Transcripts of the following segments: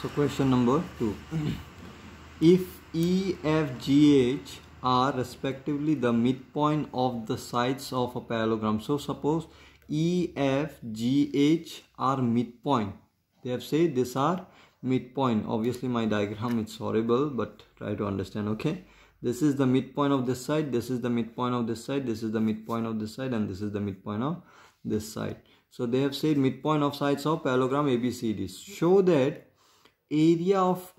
So question number 2. If E, F, G, H are respectively the midpoint of the sides of a parallelogram. So suppose E, F, G, H are midpoint. They have said these are midpoint. Obviously my diagram is horrible, but try to understand. Okay, this is the midpoint of this side, this is the midpoint of this side, this is the midpoint of this side, and this is the midpoint of this side. So they have said midpoint of sides of parallelogram ABCD. Show that area of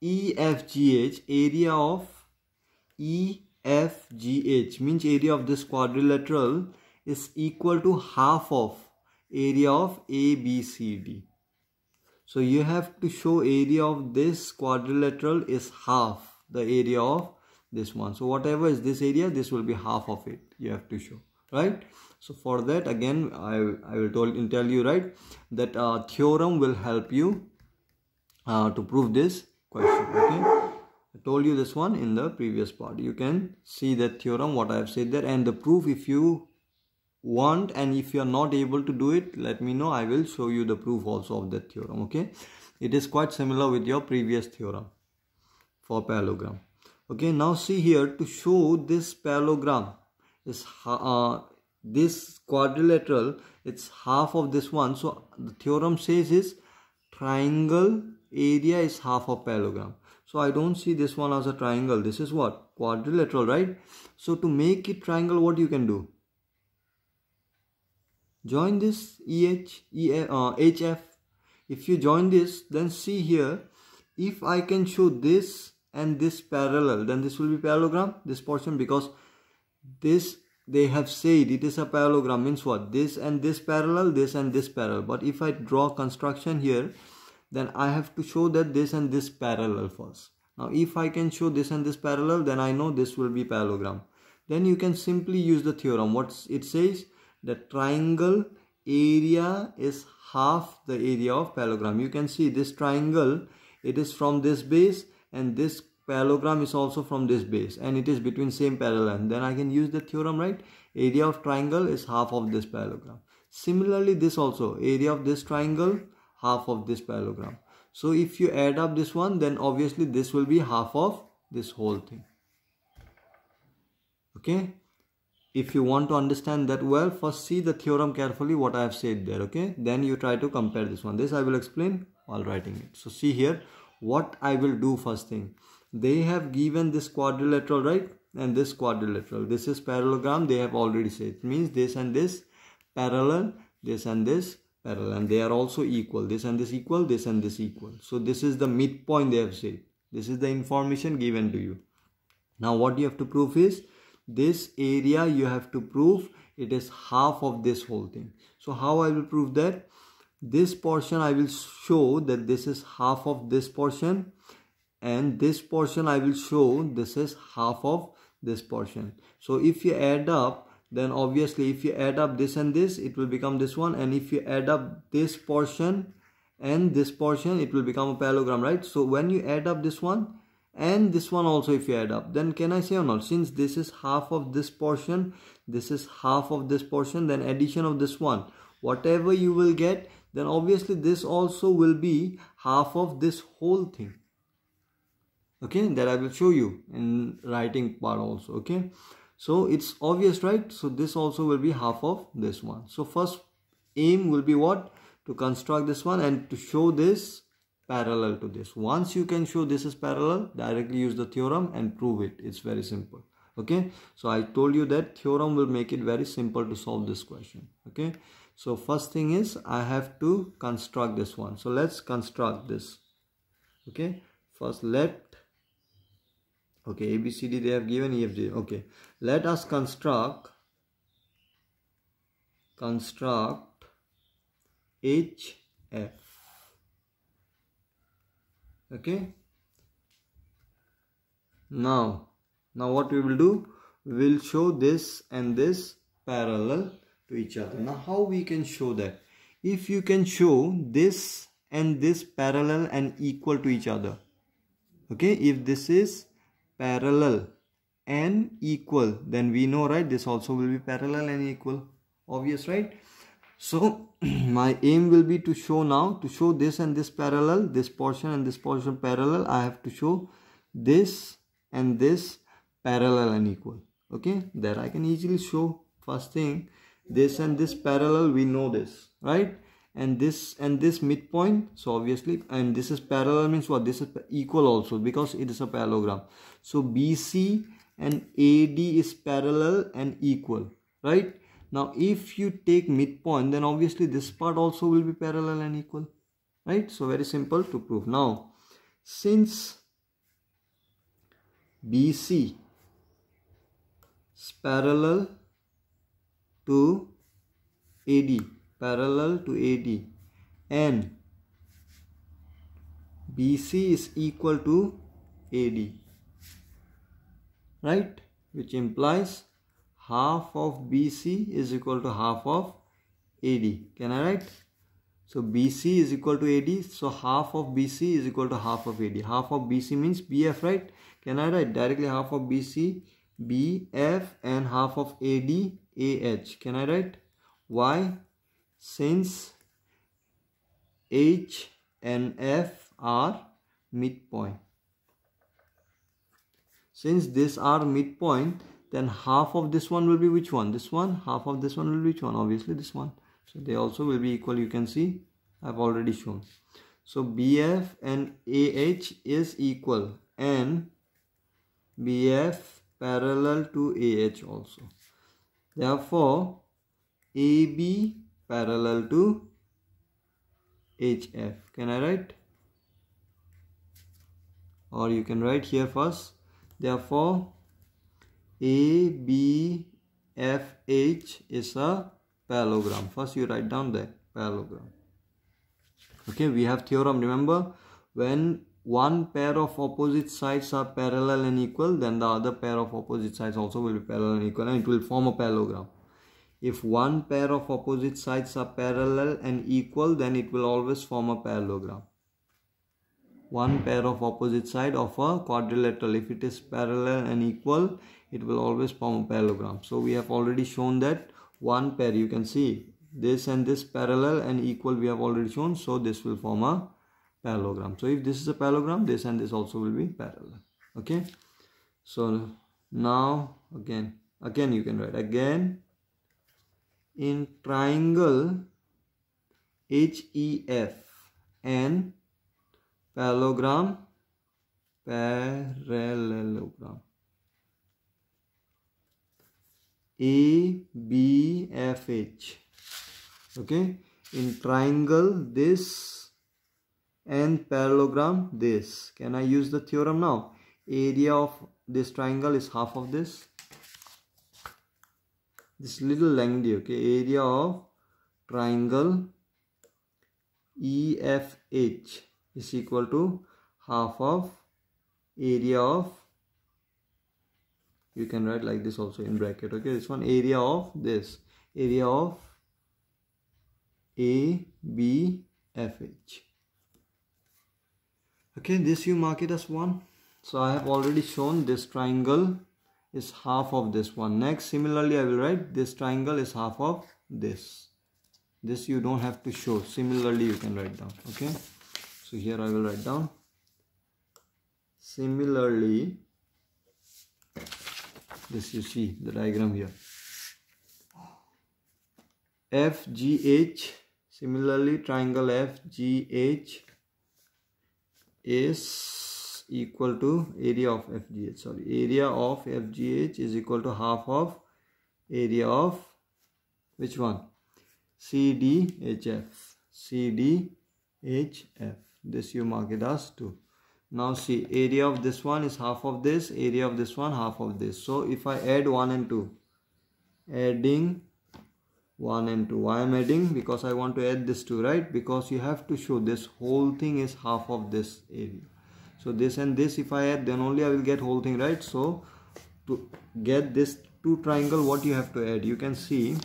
EFGH, area of EFGH means area of this quadrilateral is equal to half of area of ABCD. So you have to show area of this quadrilateral is half the area of this one. So whatever is this area, this will be half of it. You have to show, right? So for that, again, I will tell you, right, that theorem will help you to prove this question. Okay, I told you this one in the previous part. You can see that theorem what I have said there, and the proof if you want, and if you are not able to do it, let me know. I will show you the proof also of that theorem. Okay, it is quite similar with your previous theorem for parallelogram. Okay, now see here, to show this parallelogram is this quadrilateral, it's half of this one. So the theorem says is triangle area is half of parallelogram. So I don't see this one as a triangle. This is what? Quadrilateral, right? So to make it triangle, what you can do? Join this HF. If you join this, then see here, if I can show this and this parallel, then this will be parallelogram, this portion, because this they have said it is a parallelogram, means what? This and this parallel, this and this parallel. But if I draw construction here, then I have to show that this and this parallel first. Now if I can show this and this parallel, then I know this will be parallelogram. Then you can simply use the theorem. What it says, the triangle area is half the area of parallelogram. You can see this triangle, it is from this base, and this parallelogram is also from this base, and it is between same parallel. Then I can use the theorem, right? Area of triangle is half of this parallelogram. Similarly, this also, area of this triangle, half of this parallelogram. So if you add up this one, then obviously this will be half of this whole thing. Okay, if you want to understand that well, first see the theorem carefully what I have said there. Okay, then you try to compare this one. This I will explain while writing it. So see here what I will do. First thing, they have given this quadrilateral, right, and this quadrilateral, this is parallelogram. They have already said it means this and this parallel, this and this parallel, and they are also equal. This and this equal, this and this equal. So this is the midpoint they have said. This is the information given to you. Now what you have to prove is this area, you have to prove it is half of this whole thing. So how I will prove that? This portion I will show that this is half of this portion, and this portion I will show this is half of this portion. So if you add up, then obviously if you add up this and this, it will become this one, and if you add up this portion and this portion, it will become a parallelogram, right? So when you add up this one and this one also, if you add up, then can I say or not? Since this is half of this portion, this is half of this portion, then addition of this one, whatever you will get, then obviously this also will be half of this whole thing. Okay, that I will show you in writing part also. Okay, so it's obvious, right? So this also will be half of this one. So first aim will be what? To construct this one and to show this parallel to this. Once you can show this is parallel, directly use the theorem and prove it. It's very simple. Okay, so I told you that theorem will make it very simple to solve this question. Okay, so first thing is I have to construct this one. So let's construct this. Okay, first okay, ABCD they have given, EFG. Okay, let us construct HF. Okay, now what we will do, we will show this and this parallel to each other. Now how we can show that? If you can show this and this parallel and equal to each other. Okay, if this is parallel and equal, then we know, right, this also will be parallel and equal. Obvious, right? So my aim will be to show now, to show this and this parallel, this portion and this portion parallel. I have to show this and this parallel and equal. Okay, there I can easily show. First thing, this and this parallel, we know this, right? And this midpoint, so obviously, and this is parallel means what? This is equal also, because it is a parallelogram. So BC and AD is parallel and equal, right? Now if you take midpoint, then obviously this part also will be parallel and equal, right? So very simple to prove. Now since BC is parallel to AD, and BC is equal to AD, right? Which implies half of BC is equal to half of AD. Can I write? So BC is equal to AD, so half of BC is equal to half of AD. Half of BC means BF, right? Can I write directly half of BC BF and half of AD AH? Can I write? Why? Since H and F are midpoint. Since these are midpoint, then half of this one will be which one? This one. Half of this one will be which one? Obviously this one. So they also will be equal. You can see I've already shown. So BF and AH is equal, and BF parallel to AH also. Therefore AB parallel to HF. Can I write? Or you can write here first. Therefore ABFH is a parallelogram. First you write down the parallelogram. Okay, we have theorem. Remember, when one pair of opposite sides are parallel and equal, then the other pair of opposite sides also will be parallel and equal, and it will form a parallelogram. If one pair of opposite sides are parallel and equal, then it will always form a parallelogram. One pair of opposite side of a quadrilateral, if it is parallel and equal, it will always form a parallelogram. So we have already shown that one pair, you can see this and this parallel and equal, we have already shown. So this will form a parallelogram. So if this is a parallelogram, this and this also will be parallel. Okay, so now again you can write again, in triangle HEF and parallelogram ABFH. Okay, in triangle this and parallelogram this. Can I use the theorem now? Area of this triangle is half of this. This little lengthy. Okay, area of triangle EFH is equal to half of area of, you can write like this also in bracket. Okay, this one, area of this, area of ABFH. Okay, this you mark it as 1. So I have already shown this triangle is half of this one. Next, similarly I will write this triangle is half of this. This you don't have to show. Similarly you can write down. Okay, so here I will write down, similarly, this you see the diagram here, FGH, similarly triangle FGH is equal to area of FGH, area of FGH is equal to half of area of which one? CDHF. This you mark it as 2. Now see, area of this one is half of this, area of this one half of this. So if I add 1 and 2, adding 1 and 2, why I am adding? Because I want to add this 2, right? Because you have to show this whole thing is half of this area. So this and this if I add, then only I will get whole thing, right? So to get this 2 triangle, what you have to add? You can see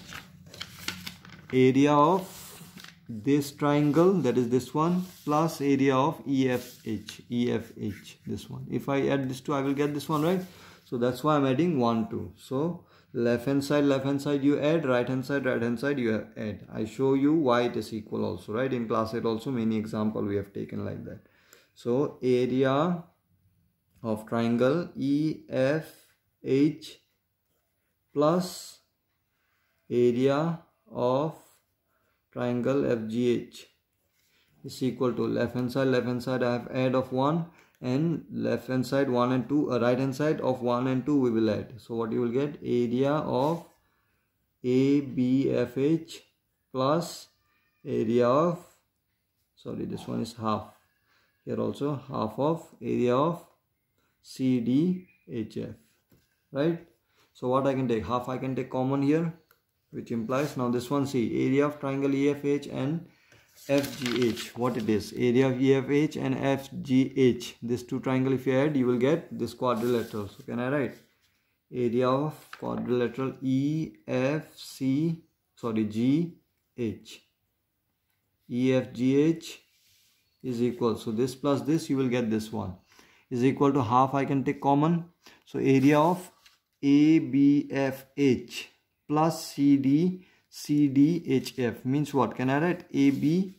area of this triangle, that is this one, plus area of EFH, this one. If I add this 2, I will get this one, right? So that's why I'm adding 1, 2. So left hand side you add, right hand side you add. I show you why it is equal also, right? In class 8 also many example we have taken like that. So area of triangle EFH plus area of triangle FGH is equal to left hand side I have add of 1, and left hand side 1 and 2, right hand side of 1 and 2 we will add. So what you will get, area of ABFH plus area of, sorry, this one is half, here also half of area of CDHF, right? So what I can take, half I can take common here, which implies, now this one, see, area of triangle EFH and FGH, what it is, area of EFH and FGH, this two triangle if you add you will get this quadrilateral. So can I write area of quadrilateral EFGH is equal, so this plus this you will get this one is equal to half I can take common. So area of ABFH plus CDHF means what? Can I write ABCD,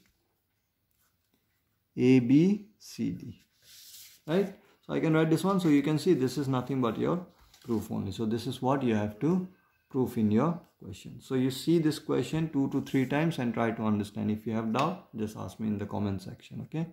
right? So I can write this one. So you can see this is nothing but your proof only. So this is what you have to prove in your question. So you see this question 2 to 3 times and try to understand. If you have doubt, just ask me in the comment section, okay?